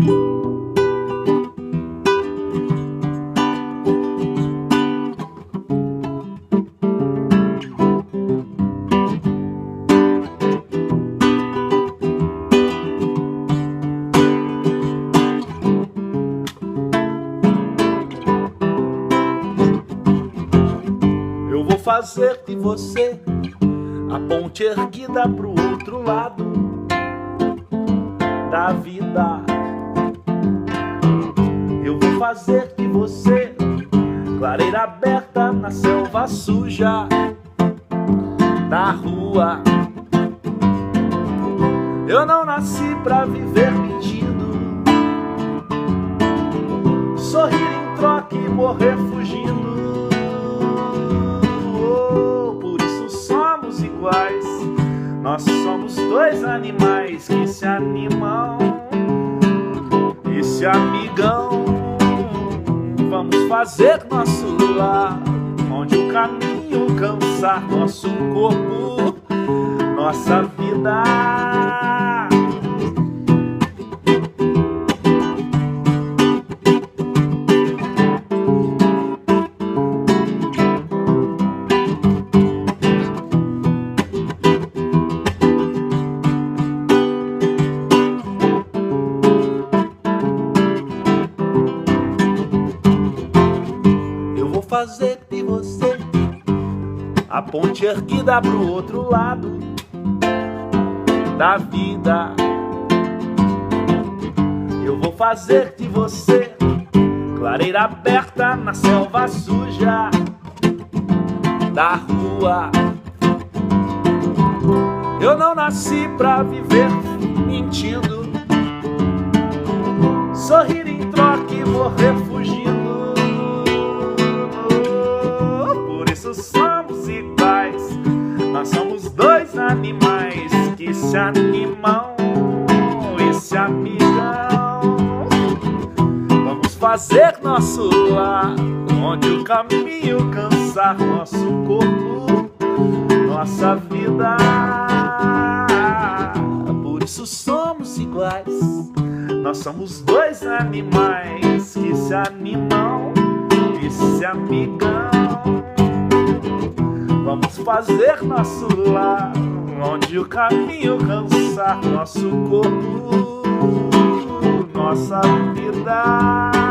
Eu vou fazer de você a ponte erguida pro outro lado da vida. Eu vou fazer de você clareira aberta na selva suja da rua. Eu não nasci pra viver mentindo, sorrir em troca e morrer fugindo. Nós somos dois animais que se animam e se amigam. Vamos fazer nosso lar, onde o caminho cansar nosso corpo, nossa vida. Fazer de você a ponte erguida pro outro lado da vida. Eu vou fazer de você clareira aberta na selva suja da rua. Eu não nasci pra viver mentindo, sorrir em troca e morrer fugindo. Somos iguais, nós somos dois animais que se animam e se amigam. Vamos fazer nosso lar, onde o caminho cansar nosso corpo, nossa vida. Por isso somos iguais, nós somos dois animais que se animam e se amigam. Vamos fazer nosso lar, onde o caminho cansar nosso corpo, nossa vida.